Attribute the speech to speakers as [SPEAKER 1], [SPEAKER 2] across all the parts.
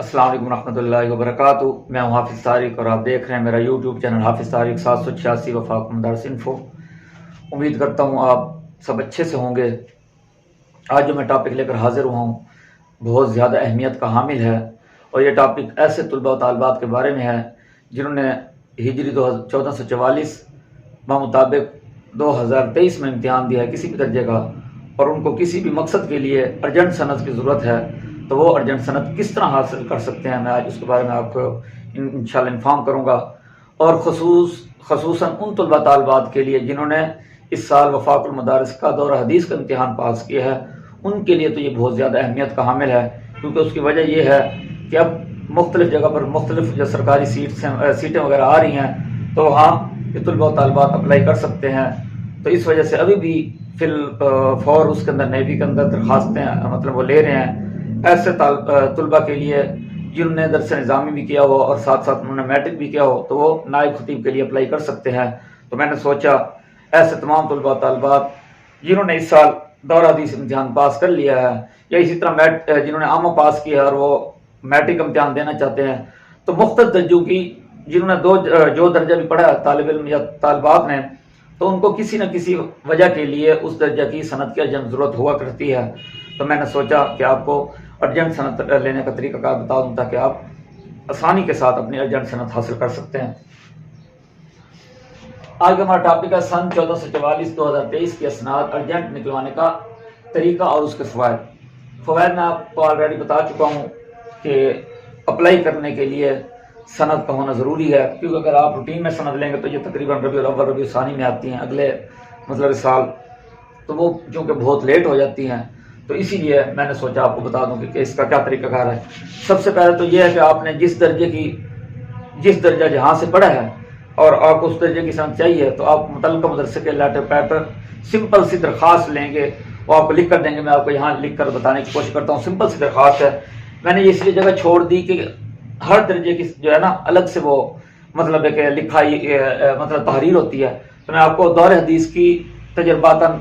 [SPEAKER 1] अस्सलाम वालेकुम रहमतुल्लाहि व बरकातुहू। मैं हूं हाफिज़ तारिक और आप देख रहे हैं मेरा यूट्यूब चैनल हाफिज़ तारिक 786 वफाक मदारस इन्फो। उम्मीद करता हूं आप सब अच्छे से होंगे। आज जो मैं टॉपिक लेकर हाजिर हुआ हूं बहुत ज़्यादा अहमियत का हामिल है और ये टॉपिक ऐसे तलबा व तालिबात के बारे में है जिन्होंने हिजरी 1444 मुताबिक 2023 में इम्तिहान दिया है किसी भी दर्जे का और उनको किसी भी मकसद के लिए अर्जेंट सनद की ज़रूरत है, तो वो अर्जेंट सनद किस तरह हासिल कर सकते हैं, मैं आज उसके बारे में आपको इंशाल्लाह इन्फॉर्म करूँगा। और खसूसन उन तलबा तालिबात के लिए जिन्होंने इस साल वफाकुल मदारिस का दौरा हदीस का इम्तिहान पास किया है, उनके लिए तो ये बहुत ज़्यादा अहमियत का हामिल है, क्योंकि उसकी वजह यह है कि अब मुख्तलिफ़ जगह पर मुख्तलिफ जो सरकारी सीटें वगैरह आ रही हैं, तो वहाँ ये तलबा तालिबात अप्लाई कर सकते हैं। तो इस वजह से अभी भी फौर उसके अंदर नेवी के अंदर दरखास्तें मतलब वो ले रहे हैं ऐसे तलबा के लिए जिन्होंने दरस निज़ामी भी किया हो और साथ साथ उन्होंने मैट्रिक भी किया हो, तो वो नायब खतीब के लिए अप्लाई कर सकते हैं। तो मैंने सोचा ऐसे तमाम तलबा तालिबात जिन्होंने इस साल दौरा हदीस इम्तिहान पास कर लिया है या इसी तरह जिन्होंने आमा पास किया है और वो मैट्रिक इम्तिहान देना चाहते हैं, तो मुख्तलिफ दर्जों की जिन्होंने जो दर्जा भी पढ़ा है तालिब इल्म या तालिबात ने, तो उनको किसी न किसी वजह के लिए उस दर्जा की सनद की अर्जेंट ज़रूरत हुआ करती है। तो मैंने सोचा कि आपको अर्जेंट सनद लेने का तरीक़ाकार बता दूँ ताकि आप आसानी के साथ अपनी अर्जेंट सनद हासिल कर सकते हैं। आज का हमारा टॉपिक है सन 1444-2023 की असनाद अर्जेंट निकलवाने का तरीका और उसके फ़वाइद मैं आपको ऑलरेडी बता चुका हूँ कि अप्लाई करने के लिए सनद का होना ज़रूरी है, क्योंकि अगर आप रूटीन में सनद लेंगे तो ये तकरीबन रबीउल अव्वल रबीउल सानी में आती हैं अगले मतलब इस साल, तो वो चूँकि बहुत लेट हो जाती हैं, तो इसीलिए मैंने सोचा आपको बता दूँ कि इसका क्या तरीक़ाकार है। सबसे पहले तो ये है कि आपने जिस दर्जा जहाँ से पढ़ा है और आपको उस दर्जे की सनद चाहिए, तो आप मुतल्लिक़ा मदरसे के लेटर पैड पर सिंपल सी दरख्वास्त लेंगे, वो आपको लिख कर देंगे। मैं आपको यहाँ लिख कर बताने की कोशिश करता हूँ। सिंपल सी दरख्वास्त है, मैंने ये इसलिए जगह छोड़ दी कि हर दर्जे की जो है ना अलग से वो मतलब है कि लिखाई मतलब तहरीर होती है। तो मैं आपको दौरे हदीस की तजर्बातन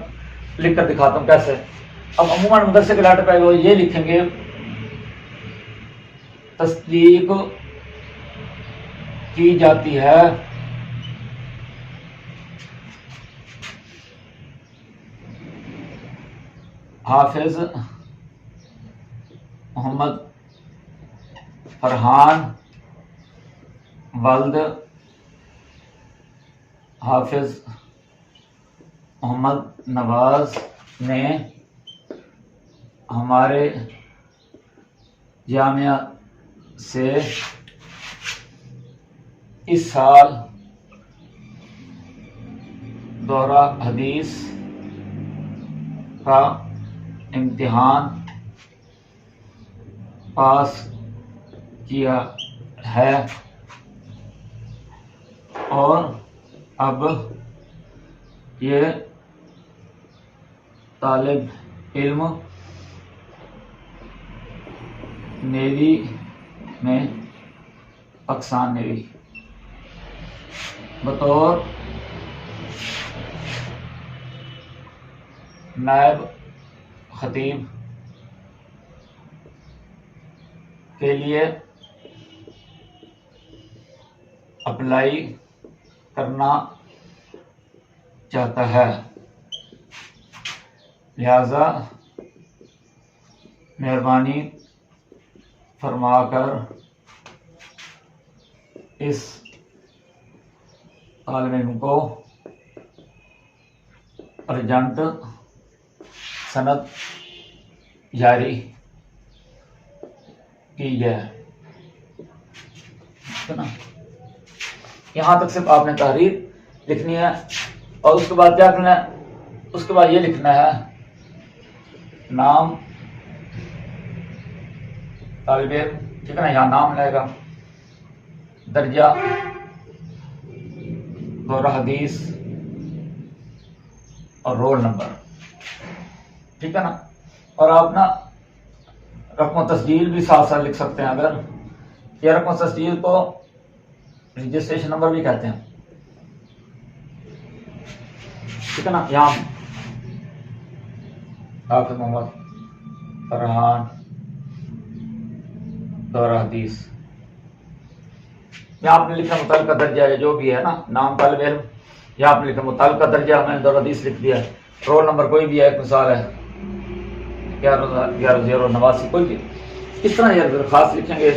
[SPEAKER 1] लिख कर दिखाता हूँ कैसे। अब अमूमन मदरसे के लेटर पैड वो ये लिखेंगे, तस्दीक की जाती है हाफिज मोहम्मद फरहान वल्द हाफिज मोहम्मद नवाज ने हमारे जामिया से इस साल दौरा हदीस का इम्तिहान पास किया है और अब ये तालिब इल्म नेवी में पाकिस्तान नेवी बतौर नायब खतीब के लिए अप्लाई करना चाहता है, लिहाजा मेहरबानी फरमाकर इस तालिब इल्म को अर्जेंट सनद जारी की जाए। ठीक है ना, यहाँ तक सिर्फ आपने तहरीर लिखनी है और उसके बाद क्या करना है, उसके बाद ये लिखना है नाम तालिब इल्म, ठीक है ना, यहाँ नाम लगेगा, दर्जा, दौरा हदीस और रोल नंबर, ठीक है ना। और आप ना रकम तस्जील भी साथ साथ लिख सकते हैं। अगर ये रकम तस्जील को रजिस्ट्रेशन नंबर भी कहते हैं, ठीक है ना। यहाँ हाफिज मोहम्मद फरहान दोहरा हदीस। यहाँ आपने लिखा मुतल्लका दर्जा है, जो भी है ना, नाम तालिब इल्म, यहाँ आपने लिखा मुतल्लका दर्जा, मैंने दोहरा हदीस लिख दिया। रोल नंबर कोई भी है, एक मिसाल है 11,089 कोई भी, इस तरह यार दरख्वास्त लिखेंगे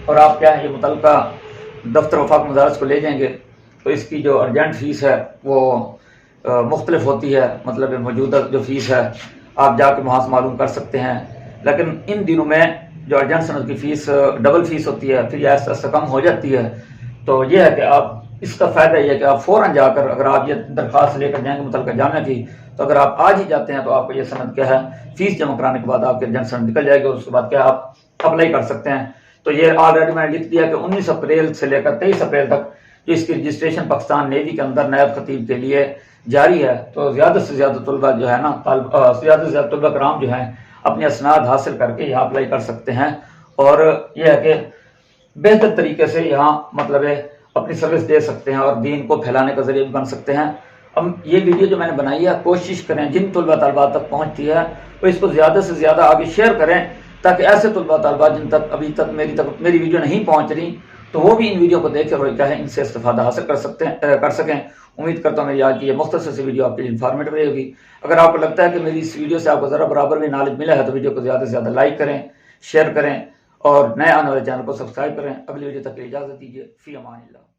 [SPEAKER 1] और आप क्या है ये मुतल्लका दफ्तर वफाक मदारस को ले जाएंगे तो इसकी जो अर्जेंट फ़ीस है वो मुख्तलिफ होती है। मतलब मौजूदा जो फ़ीस है आप जाके वहाँ से मालूम कर सकते हैं, लेकिन इन दिनों में जो अर्जेंट सनद की फ़ीस डबल फ़ीस होती है, फिर ऐसा ऐसा कम हो जाती है। तो ये है कि आप इसका फ़ायदा ये है कि आप फ़ौरन जाकर अगर आप ये दरख्वास्त लेकर जाएंगे मुतल्लका जामिया की, तो अगर आप आज ही जाते हैं तो आपको ये सनद क्या है, फ़ीस जमा कराने के बाद आपकी अर्जेंट सनद निकल जाएगी और उसके बाद क्या आप अप्लाई कर सकते हैं। तो ये ऑलरेडी मैंने लिख दिया कि 19 अप्रैल से लेकर 23 अप्रैल तक जो इसकी रजिस्ट्रेशन पाकिस्तान नेवी के अंदर नायब खतीब के लिए जारी है। तो ज़्यादा से ज़्यादा तलबा जो है ना, ज़्यादा से ज़्यादा तलबा कराम जो हैं अपने असनाद हासिल करके यहाँ अप्लाई कर सकते हैं। और यह है कि बेहतर तरीके से यहाँ मतलब है अपनी सर्विस दे सकते हैं और दीन को फैलाने का जरिए भी बन सकते हैं। अब ये वीडियो जो मैंने बनाई है, कोशिश करें जिन तलबा तलबात तक पहुँचती है वो इसको ज़्यादा से ज़्यादा आगे शेयर करें, ताकि ऐसे तलबा तलबात जिन तक अभी तक मेरी वीडियो नहीं पहुँच रही तो वो भी इन वीडियो को देख कर क्या है इनसे इस्तेफादा हासिल कर सकें। उम्मीद करता हूँ मेरी आज की ये मुख्तसर सी वीडियो आपके लिए इन्फॉर्मेटिव रहेगी। अगर आपको लगता है कि मेरी इस वीडियो से आपको ज़रा बराबर भी नॉलेज मिला है तो वीडियो को ज़्यादा से ज़्यादा लाइक करें, शेयर करें और नए आने वाले चैनल को सब्सक्राइब करें। अगली वीडियो तक के लिए इजाज़त दीजिए। फ़ी अमानिल्लाह।